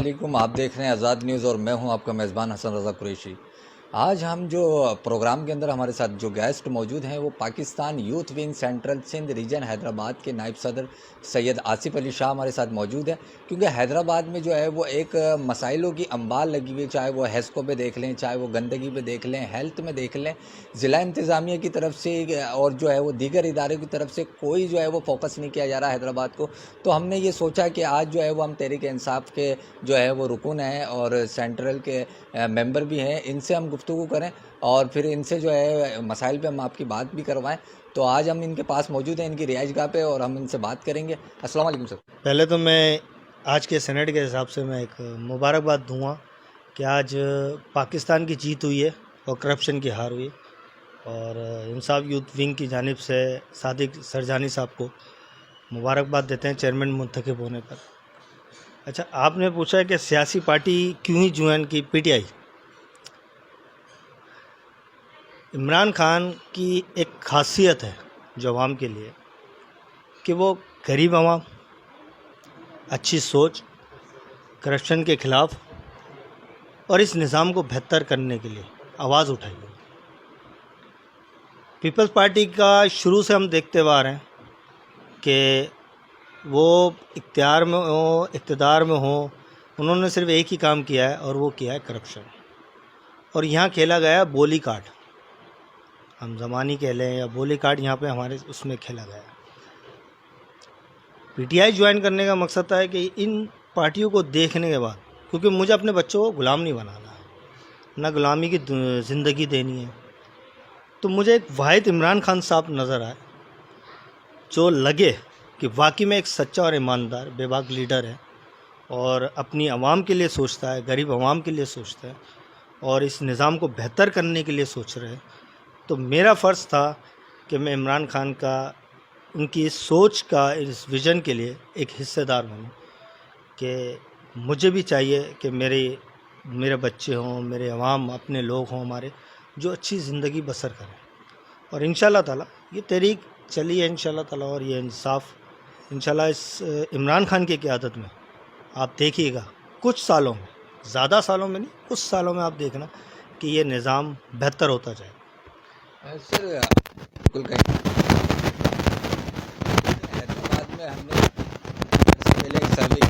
علیکم، آپ دیکھ رہے ہیں آزاد نیوز اور میں ہوں آپ کا میزبان حسن رضا قریشی۔ آج ہم جو پروگرام کے اندر ہمارے ساتھ جو گیسٹ موجود ہیں وہ Pakistan youth wing central Sindh region Hyderabad کے نائب صدر سید آصف علی شاہ ہمارے ساتھ موجود ہیں، کیونکہ حیدرآباد میں جو ہے وہ ایک مسائلوں کی انبار لگی ہوئی ہے، چاہے وہ ہیسکو پہ دیکھ لیں، چاہے وہ گندگی پہ دیکھ لیں، ہیلتھ میں دیکھ لیں، ضلع انتظامیہ کی طرف سے اور جو ہے وہ دیگر ادارے کی طرف سے کوئی جو ہے وہ فوکس نہیں کیا جا رہا حیدرآباد کو۔ تو ہم نے یہ سوچا کہ آج جو ہے وہ ہم تحریک انصاف کے جو ہے وہ رکن ہیں اور سینٹرل کے ممبر بھی ہیں، ان سے ہم گفتگو کریں اور پھر ان سے جو ہے مسائل پہ ہم آپ کی بات بھی کروائیں۔ تو آج ہم ان کے پاس موجود ہیں، ان کی رہائش گاہ پہ، اور ہم ان سے بات کریں گے۔ السلام علیکم سر۔ پہلے تو میں آج کے سینٹ کے حساب سے میں ایک مبارکباد دوں گا کہ آج پاکستان کی جیت ہوئی ہے اور کرپشن کی ہار ہوئی، اور انصاف یوتھ ونگ کی جانب سے صادق سرجانی صاحب کو مبارکباد دیتے ہیں چیئرمین منتخب ہونے پر۔ اچھا، آپ نے پوچھا ہے کہ سیاسی پارٹی کیوں ہی جوائن کی P T I. Imran Khan کی ایک خاصیت ہے جو عوام کے لیے کہ وہ غریب عوام، اچھی سوچ، کرپشن کے خلاف اور اس نظام کو بہتر کرنے کے لیے آواز اٹھائی ہے۔ پیپلز پارٹی کا شروع سے ہم دیکھتے ہوئے آ رہے ہیں کہ وہ اقتدار میں ہوں، انہوں نے صرف ایک ہی کام کیا ہے اور وہ کیا ہے کرپشن، اور یہاں کھیلا گیا ہے بولی کارڈ، ہم زمانی کہہ لیں یا بولی کارڈ، یہاں پہ ہمارے اس میں کھیلا گیا ہے۔ پی ٹی آئی جوائن کرنے کا مقصد ہے کہ ان پارٹیوں کو دیکھنے کے بعد، کیونکہ مجھے اپنے بچوں کو غلام نہیں بنانا ہے، نہ غلامی کی زندگی دینی ہے، تو مجھے ایک واحد عمران خان صاحب نظر آئے جو لگے کہ واقعی میں ایک سچا اور ایماندار بے باک لیڈر ہے اور اپنی عوام کے لیے سوچتا ہے، غریب عوام کے لیے سوچتا ہے اور اس نظام کو بہتر کرنے کے لیے سوچ رہے ہیں۔ تو میرا فرض تھا کہ میں عمران خان کا، ان کی اس سوچ کا، اس ویژن کے لیے ایک حصہ دار بنوں، کہ مجھے بھی چاہیے کہ میرے بچے ہوں، میرے عوام، اپنے لوگ ہوں ہمارے، جو اچھی زندگی بسر کریں، اور انشاءاللہ تعالیٰ یہ تحریک چلی ہے انشاءاللہ تعالیٰ، اور یہ انصاف انشاءاللہ اس عمران خان کی قیادت میں آپ دیکھیے گا کچھ سالوں میں، زیادہ سالوں میں نہیں، کچھ سالوں میں آپ دیکھنا کہ یہ نظام بہتر ہوتا جائے۔ سر بالکل کہیں حیدرآباد میں ہم نے پہلے ایک سروے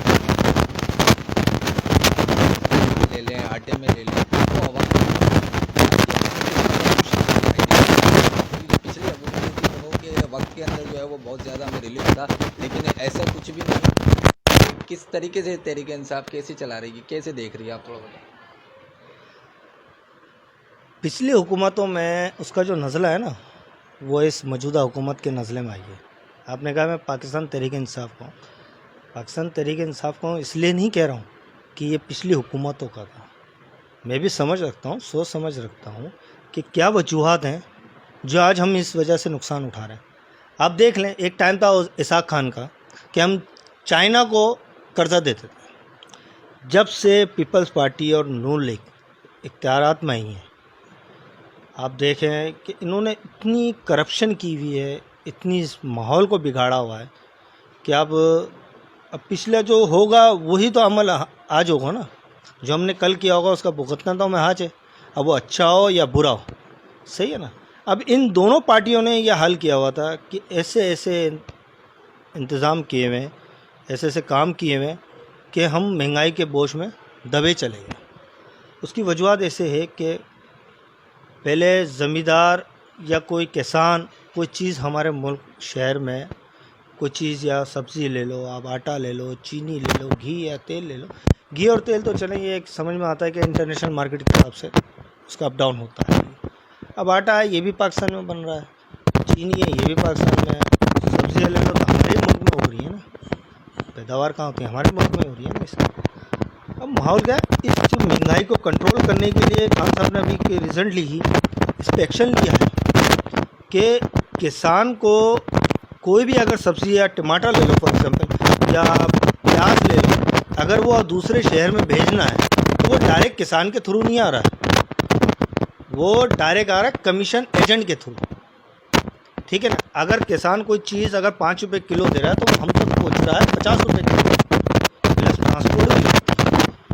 لے لیں، آٹے میں لے لیں، تو عوام پچھلے حکومت کے وقت کے اندر جو ہے وہ بہت زیادہ ہمیں ریلیف تھا، لیکن ایسا کچھ بھی نہیں۔ کس طریقے سے تحریک انصاف کیسے چلا رہی ہے، کیسے دیکھ رہی ہے آپ؟ تھوڑا بتائیں۔ پچھلی حکومتوں میں اس کا جو نزلہ ہے نا، وہ اس موجودہ حکومت کے نزلے میں آئی ہے۔ آپ نے کہا میں پاکستان تحریک انصاف کا ہوں، پاکستان تحریک انصاف کا ہوں اس لیے نہیں کہہ رہا ہوں کہ یہ پچھلی حکومتوں کا تھا، میں بھی سمجھ رکھتا ہوں، سوچ سمجھ رکھتا ہوں کہ کیا وجوہات ہیں جو آج ہم اس وجہ سے نقصان اٹھا رہے ہیں۔ آپ دیکھ لیں، ایک ٹائم تھا اسحاق خان کا کہ ہم چائنا کو قرضہ دیتے تھے۔ جب سے پیپلز پارٹی اور نون لیگ اختیارات میں آئی ہیں، آپ دیکھیں کہ انہوں نے اتنی کرپشن کی ہوئی ہے، اتنی اس ماحول کو بگاڑا ہوا ہے کہ اب پچھلا جو ہوگا وہی تو عمل آج ہوگا نا، جو ہم نے کل کیا ہوگا اس کا بھگتنا تو ہمیں آج ہے، اب وہ اچھا ہو یا برا ہو، صحیح ہے نا۔ اب ان دونوں پارٹیوں نے یہ حل کیا ہوا تھا کہ ایسے انتظام کیے ہوئے، ایسے کام کیے ہوئے کہ ہم مہنگائی کے بوجھ میں دبے چلے گئے۔ اس کی وجوہات ایسے ہے کہ پہلے زمیندار یا کوئی کسان کوئی چیز ہمارے ملک شہر میں کوئی چیز، یا سبزی لے لو آپ، آٹا لے لو، چینی لے لو، گھی یا تیل لے لو، گھی اور تیل تو چلیں یہ ایک سمجھ میں آتا ہے کہ انٹرنیشنل مارکیٹ کے حساب سے اس کا اپ ڈاؤن ہوتا ہے۔ اب آٹا ہے یہ بھی پاکستان میں بن رہا ہے، چینی ہے یہ بھی پاکستان میں ہے، سبزیاں لے لو تو ہمارے ملک میں ہو رہی ہے نا، پیداوار کہاں ہوتی ہے، ہمارے ملک میں ہو رہی ہے نا۔ اس کا اب ماحول کیا ہے، اس جو مہنگائی کو کنٹرول کرنے کے لیے خان صاحب نے ابھی ریسنٹلی ہی اس پہ ایکشن لیا ہے کہ کسان کو کوئی بھی اگر سبزی یا ٹماٹر لے لو فار ایگزامپل، یا پیاز لے لو، اگر وہ دوسرے شہر میں بھیجنا ہے تو وہ ڈائریکٹ کسان کے تھرو نہیں آ رہا ہے، وہ ڈائریکٹ آ رہا ہے کمیشن ایجنٹ کے تھرو، ٹھیک ہے نا۔ اگر کسان کوئی چیز اگر 5 روپے کلو دے رہا ہے تو ہم تک پہنچ رہا ہے 50 روپے کلو، پلس ٹرانسپورٹ بھی،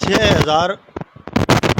6000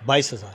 22,000।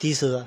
30,000।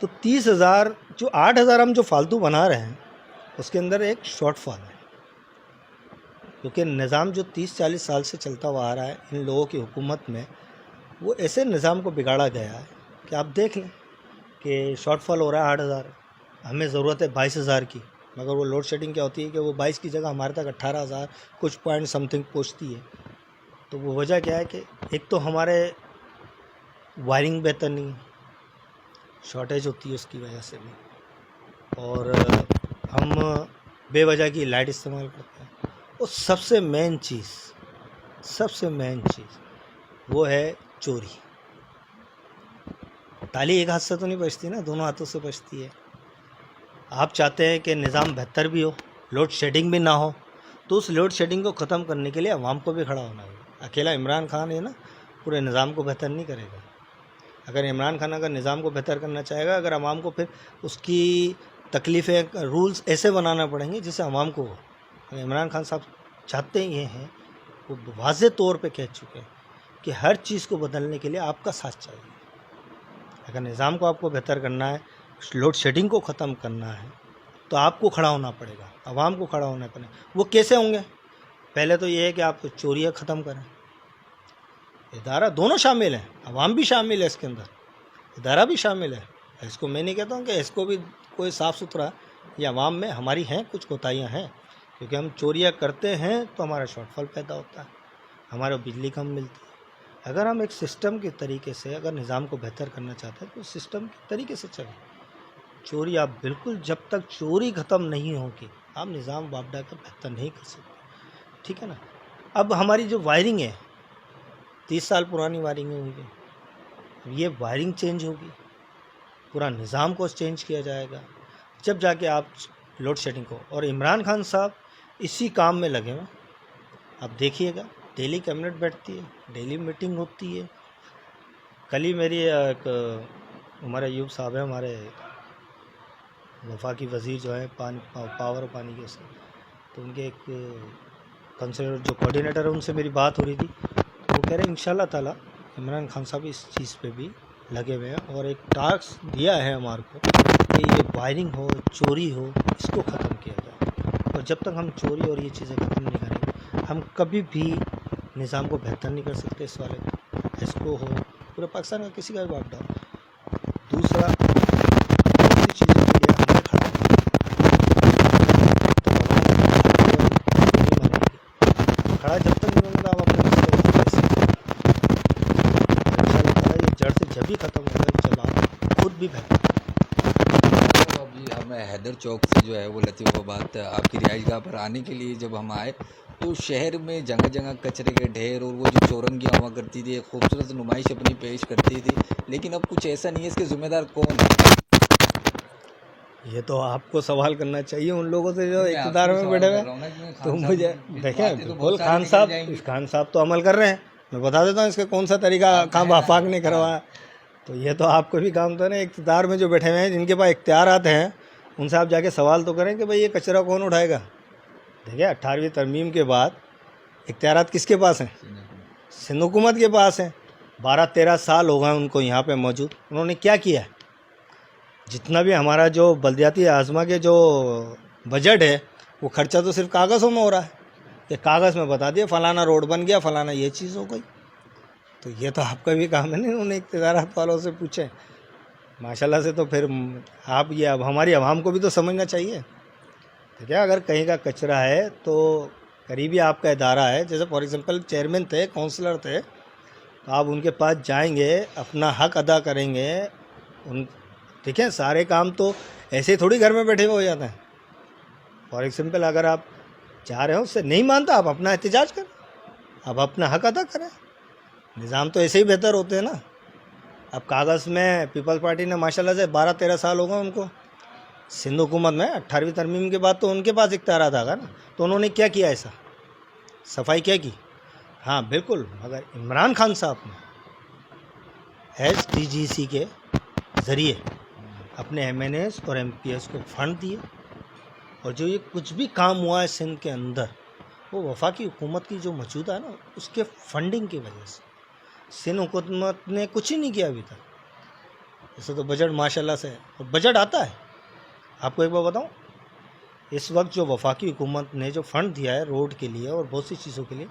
تو 30,000 جو 8,000 ہم جو فالتو بنا رہے ہیں اس کے اندر ایک شارٹ فال ہے، کیونکہ نظام جو 30-40 سال سے چلتا ہوا آ رہا ہے ان لوگوں کی حکومت میں، وہ ایسے نظام کو بگاڑا گیا ہے کہ آپ دیکھ لیں کہ شارٹ فال ہو رہا ہے 8,000، ہمیں ضرورت ہے 22,000 کی، مگر وہ لوڈ شیڈنگ کیا ہوتی ہے کہ وہ 22 کی جگہ ہمارے تک 18,000 کچھ پوائنٹ سم تھنگ پہنچتی ہے۔ تو وہ وجہ کیا ہے کہ ایک تو ہمارے وائرنگ بہتر نہیں ہے، شارٹیج ہوتی ہے اس کی وجہ سے بھی، اور ہم بے وجہ کی لائٹ استعمال کرتے ہیں، اور سب سے مین چیز وہ ہے چوری۔ تالی ایک ہاتھ سے تو نہیں بجتی نا، دونوں ہاتھوں سے بجتی ہے۔ آپ چاہتے ہیں کہ نظام بہتر بھی ہو، لوڈ شیڈنگ بھی نہ ہو، تو اس لوڈ شیڈنگ کو ختم کرنے کے لیے عوام کو بھی کھڑا ہونا ہے۔ اکیلا عمران خان ہے نا پورے نظام کو بہتر نہیں کرے گا۔ اگر عمران خان اگر نظام کو بہتر کرنا چاہے گا، اگر عوام کو پھر اس کی تکلیفیں رولز ایسے بنانا پڑیں گے جس سے عوام کو ہو۔ عمران خان صاحب چاہتے یہ ہیں، وہ واضح طور پہ کہہ چکے ہیں کہ ہر چیز کو بدلنے کے لیے آپ کا ساتھ چاہیے۔ اگر نظام کو آپ کو بہتر کرنا ہے، لوڈ شیڈنگ کو ختم کرنا ہے، تو آپ کو کھڑا ہونا پڑے گا، عوام کو کھڑا ہونا پڑے گا۔ وہ کیسے ہوں گے؟ پہلے تو یہ ہے کہ آپ چوریاں ختم کریں، ادارہ دونوں شامل ہیں، عوام بھی شامل ہے اس کے اندر، ادارہ بھی شامل ہے۔ اس کو میں نہیں کہتا ہوں کہ اس کو بھی کوئی صاف ستھرا، یہ عوام میں ہماری ہیں کچھ کوتاہیاں ہیں، کیونکہ ہم چوریاں کرتے ہیں تو ہمارا شارٹ فال پیدا ہوتا ہے، ہمارا بجلی کم ملتی ہے۔ اگر ہم ایک سسٹم کے طریقے سے اگر نظام کو بہتر کرنا چاہتے ہیں تو سسٹم کے طریقے سے چلیں۔ چوری آپ بالکل، جب تک چوری ختم نہیں ہوگی آپ نظام وابڈا کا بہتر نہیں کر سکتے، ٹھیک ہے نا۔ اب ہماری جو وائرنگ ہے 30 سال پرانی وائرنگ ہوئی ہے، اب یہ وائرنگ چینج ہوگی، پورا نظام کو چینج کیا جائے گا، جب جا کے آپ لوڈ شیڈنگ کو۔ اور عمران خان صاحب اسی کام میں لگے ہوئے، آپ دیکھیے گا ڈیلی کیبنٹ بیٹھتی ہے، ڈیلی میٹنگ ہوتی ہے۔ کل ہی میری ایک عمر ایوب صاحب ہیں، ہمارے وفاقی وزیر جو ہیں پاور اور پانی کے، تو ان کے ایک کنسلر جو کوآرڈینیٹر ہے ان سے میری بات ہو رہی تھی، وہ کہہ رہے ہیں انشاءاللہ تعالیٰ عمران خان صاحب اس چیز پہ بھی لگے ہوئے ہیں، اور ایک ٹاسک دیا ہے ہمارے کو کہ یہ وائرنگ ہو، چوری ہو، اس کو ختم کیا جائے۔ اور جب تک ہم چوری اور یہ چیزیں ختم نہیں کریں گے، ہم کبھی بھی نظام کو بہتر نہیں کر سکتے۔ اس والے اس کو ہو پورے پاکستان کا کسی کا بھی وابڈا ہو۔ دوسرا اسی چیزوں کے لیے ہمیں کھڑا کھڑا جب تک نہیں ہوگا آپ اپنے یہ جڑ سے جب ہی ختم ہوگا جب آپ خود بھی بہتر۔ تو ابھی ہم حیدر چوک سے جو ہے وہ لطیف آباد آپ کی رہائش گاہ پر آنے کے لیے جب ہم آئے تو شہر میں جگہ جگہ کچرے کے ڈھیر اور وہ جو چورنگیاں ہوا کرتی تھی، ایک خوبصورت نمائش اپنی پیش کرتی تھی، لیکن اب کچھ ایسا نہیں ہے۔ اس کے ذمہ دار کون ہے؟ یہ تو آپ کو سوال کرنا چاہیے ان لوگوں سے جو اقتدار میں بیٹھے ہوئے، تو مجھے دیکھیں بالکل خان صاحب تو عمل کر رہے ہیں، میں بتا دیتا ہوں اس کا کون سا طریقہ کام آفاق نے کروایا۔ تو یہ تو آپ کو بھی کام تو نہیں، اقتدار میں جو بیٹھے ہوئے ہیں جن کے پاس اختیارات ہیں ان سے آپ جا کے سوال تو کریں کہ بھئی یہ کچرا کون اٹھائے گا۔ دیکھیں 18ویں ترمیم کے بعد اختیارات کس کے پاس ہیں؟ سندھ حکومت کے پاس ہیں۔ 12-13 سال ہو گئے ان کو یہاں پہ موجود، انہوں نے کیا کیا ہے؟ جتنا بھی ہمارا جو بلدیاتی اعظمہ کے جو بجٹ ہے وہ خرچہ تو صرف کاغذوں میں ہو رہا ہے، کہ کاغذ میں بتا دیا فلانا روڈ بن گیا، فلانا یہ چیز ہو گئی۔ تو یہ تو آپ کا بھی کام ہے نا، انہوں نے اقتدارات والوں سے پوچھیں ماشاءاللہ سے۔ تو پھر آپ یہ اب ہماری عوام کو بھی تو سمجھنا چاہیے، ٹھیک ہے۔ اگر کہیں کا کچرا ہے تو قریبی آپ کا ادارہ ہے، جیسے فار ایگزامپل چیئرمین تھے، کونسلر تھے، تو آپ ان کے پاس جائیں گے، اپنا حق ادا کریں گے۔ ٹھیک ہے، سارے کام تو ایسے ہی تھوڑی گھر میں بیٹھے ہوئے ہو جاتے ہیں۔ فار ایگزامپل اگر آپ چاہ رہے ہو اس سے نہیں مانتا، آپ اپنا احتجاج کریں، آپ اپنا حق ادا کریں۔ نظام تو ایسے ہی بہتر ہوتے ہیں نا۔ اب کاغذ میں پیپلز پارٹی نے ماشاءاللہ سے 12-13 سال ہو گئے ان کو سندھ حکومت میں، 18ویں ترمیم کے بعد تو ان کے پاس اختیارات آ گئے نا، تو انہوں نے کیا کیا؟ ایسا صفائی کیا کی؟ ہاں بالکل، مگر عمران خان صاحب نے ایس ٹی جی سی کے ذریعے اپنے ایم این ایس اور ایم پی ایس کو فنڈ دیے، اور جو یہ کچھ بھی کام ہوا ہے سندھ کے اندر وہ وفاقی حکومت کی جو موجودہ ہے نا اس کے فنڈنگ کی وجہ سے۔ سندھ حکومت نے کچھ ہی نہیں کیا ابھی تک، ایسے تو بجٹ ماشاءاللہ سے ہے، اور بجٹ آتا ہے. آپ کو ایک بار بتاؤں، اس وقت جو وفاقی حکومت نے جو فنڈ دیا ہے روڈ کے لیے اور بہت سی چیزوں کے لیے،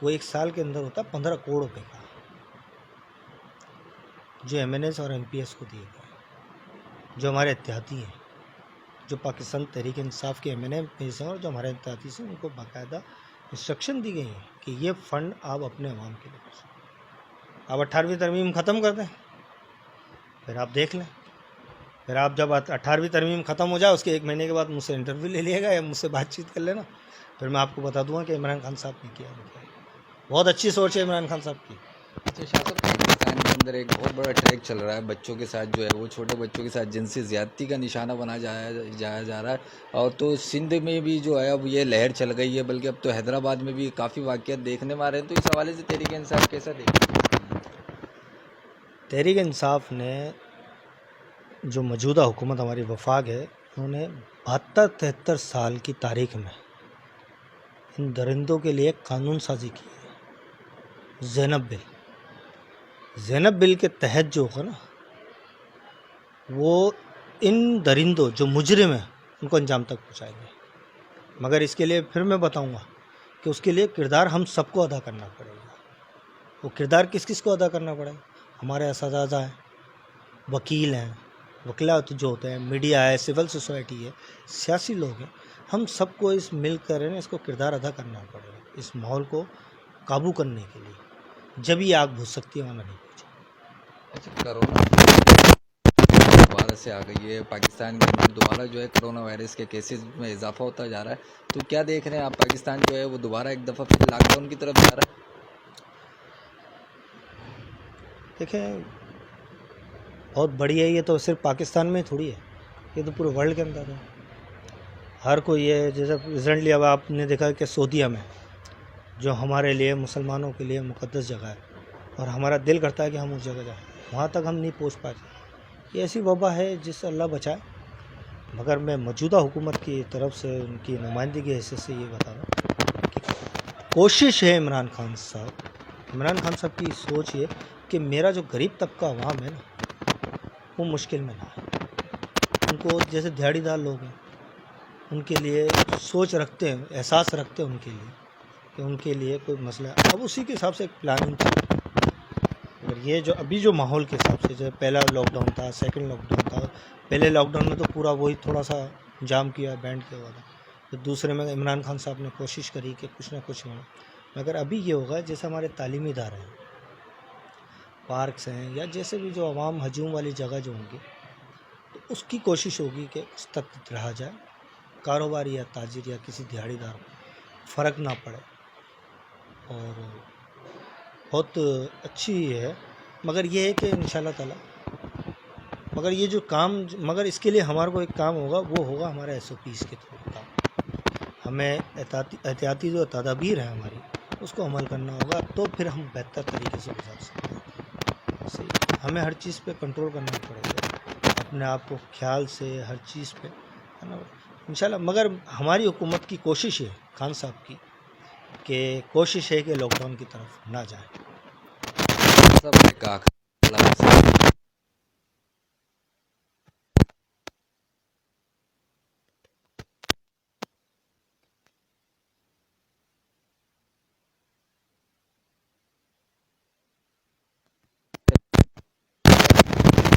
وہ ایک سال کے اندر ہوتا ہے 15 کروڑ روپے کا، جو ایم این ایس اور ایم پی ایس کو دیے گئے، جو ہمارے اتحادی ہیں، جو پاکستان تحریک انصاف کے ایم این ایس ہیں اور جو ہمارے اتحادی سے ان کو باقاعدہ انسٹرکشن دی گئی ہیں کہ یہ فنڈ آپ اپنے عوام کے لیے کر سکیں. آپ 18ویں ترمیم ختم کر دیں، پھر آپ دیکھ لیں. پھر آپ جب 18ویں ترمیم ختم ہو جائے اس کے 1 مہینے کے بعد مجھ سے انٹرویو لے لیے گا یا مجھ سے بات چیت کر لینا، پھر میں آپ کو بتا دوں گا کہ عمران خان صاحب نے کیا. بہت اچھی سوچ ہے عمران خان صاحب کی. اچھا شاہ صاحب، پاکستان کے اندر ایک بہت بڑا ٹریک چل رہا ہے بچوں کے ساتھ، جو ہے وہ چھوٹے بچوں کے ساتھ جنسی زیادتی کا نشانہ بنا جایا جا رہا ہے. اور تو سندھ میں بھی جو ہے اب یہ لہر چل گئی ہے، بلکہ اب تو حیدرآباد میں بھی کافی واقعات دیکھنے میں آ رہے ہیں. تو اس حوالے سے تحریک انصاف کیسا دیکھتے ہیں؟ تحریک انصاف نے جو موجودہ حکومت ہماری وفاق ہے، انہوں نے 72-73 سال کی تاریخ میں ان درندوں کے لیے قانون سازی کی ہے. زینب بل کے تحت جو ہوگا نا، وہ ان درندوں جو مجرم ہیں ان کو انجام تک پہنچائیں گے. مگر اس کے لیے پھر میں بتاؤں گا کہ اس کے لیے کردار ہم سب کو ادا کرنا پڑے گا. وہ کردار کس کس کو ادا کرنا پڑے گا؟ ہمارے اساتذہ ہیں، وکیل ہیں، وکلاء جو ہوتے ہیں، میڈیا ہے، سول سوسائٹی ہے، سیاسی لوگ ہیں. ہم سب کو اس مل کر اس کو کردار ادا کرنا پڑے گا اس ماحول کو قابو کرنے کے لیے. جب یہ آگ بجھ سکتی ہے وہاں نہیں پہنچے. اچھا، کرونا دوبارہ سے آ گئی ہے پاکستان کے اندر، دوبارہ جو ہے کرونا وائرس کے کیسز میں اضافہ ہوتا جا رہا ہے. تو کیا دیکھ رہے ہیں آپ، پاکستان جو ہے وہ دوبارہ ایک دفعہ پھر لاک ڈاؤن کی طرف جا رہا ہے؟ دیکھیں، بہت بڑی ہے یہ تو صرف پاکستان میں تھوڑی ہے، یہ تو پورے ورلڈ کے اندر ہے. ہر کوئی یہ جیسے ریسنٹلی اب آپ نے دیکھا کہ سعودیہ میں جو ہمارے لیے مسلمانوں کے لیے مقدس جگہ ہے اور ہمارا دل کرتا ہے کہ ہم اس جگہ جائیں، وہاں تک ہم نہیں پہنچ پاتے. یہ ایسی وبا ہے جس سے اللہ بچائے. مگر میں موجودہ حکومت کی طرف سے ان کی نمائندگی کی حیثیت سے یہ بتا رہا ہوں کہ کوشش ہے عمران خان صاحب کی سوچ یہ کہ میرا جو غریب طبقہ عوام ہے نا، وہ مشکل میں نہ آئے. ان کو جیسے دیہڑی دار لوگ ہیں، ان کے لیے سوچ رکھتے ہیں، احساس رکھتے ہیں ان کے لیے کہ ان کے لیے کوئی مسئلہ ہے. اب اسی کے حساب سے ایک پلاننگ چل رہی ہے. اگر یہ جو ابھی جو ماحول کے حساب سے، جو پہلا لاک ڈاؤن تھا، سیکنڈ لاک ڈاؤن تھا، پہلے لاک ڈاؤن میں تو پورا وہی تھوڑا سا جام کیا، بینڈ کیا ہوا تھا. پھر دوسرے میں عمران خان صاحب نے کوشش کری کہ کچھ نہ کچھ ہونا. مگر ابھی یہ ہوگا جیسے ہمارے تعلیمی ادارے ہیں، پارکس ہیں، یا جیسے بھی جو عوام ہجوم والی جگہ جو ہوں گی، تو اس کی کوشش ہوگی کہ اس تک رہا جائے. کاروباری یا تاجر یا کسی دیہڑی دار کو فرق نہ پڑے. اور بہت اچھی ہے. مگر یہ ہے کہ انشاءاللہ تعالی، مگر یہ جو کام، مگر اس کے لیے ہمارے کو ایک کام ہوگا، وہ ہوگا ہمارے ایس او پیز کے تھرو کام. ہمیں احتیاطی جو تدابیر ہیں ہماری، اس کو عمل کرنا ہوگا، تو پھر ہم بہتر طریقے سے گزار سکتے ہیں. صحیح، ہمیں ہر چیز پہ کنٹرول کرنا پڑے گا، اپنے آپ کو خیال سے ہر چیز پہ، ہے نا، انشاءاللہ. مگر ہماری حکومت کی کوشش ہے، خان صاحب کی، کہ کوشش ہے کہ لاک ڈاؤن کی طرف نہ جائیں. سب نے کہا اللہ حافظ.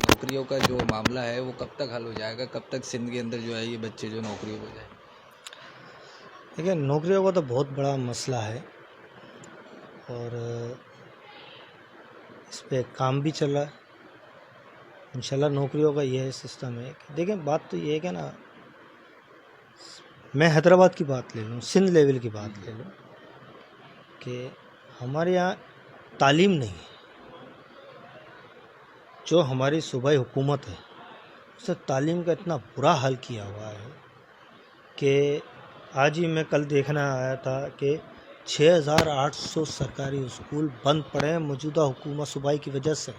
نوکریوں کا جو معاملہ ہے وہ کب تک حل ہو جائے گا؟ کب تک سندھ کے اندر جو ہے یہ بچے جو نوکری ہو جائے؟ دیکھیں، نوکریوں کا تو بہت بڑا مسئلہ ہے اور اس پہ کام بھی چل رہا ہے. انشاءاللہ نوکریوں کا یہ سسٹم ہے کہ دیکھیں، بات تو یہ ہے کہ نا، میں حیدرآباد کی بات لے لوں، سندھ لیول کی بات لے لوں، کہ ہمارے یہاں تعلیم نہیں ہے. جو ہماری صوبائی حکومت ہے اس نے تعلیم کا اتنا برا حال کیا ہوا ہے کہ آج ہی میں کل دیکھنا آیا تھا کہ 6800 سرکاری اسکول بند پڑے ہیں موجودہ حکومت صوبائی کی وجہ سے.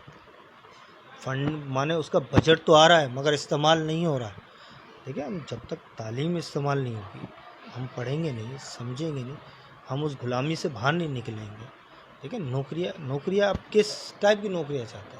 فنڈ مانے اس کا بجٹ تو آ رہا ہے مگر استعمال نہیں ہو رہا ہے. دیکھیں، ہم جب تک تعلیم استعمال نہیں ہوگی، ہم پڑھیں گے نہیں، سمجھیں گے نہیں، ہم اس غلامی سے باہر نہیں نکلیں گے. دیکھیں، نوکریاں آپ کس ٹائپ کی نوکریاں چاہتے ہیں؟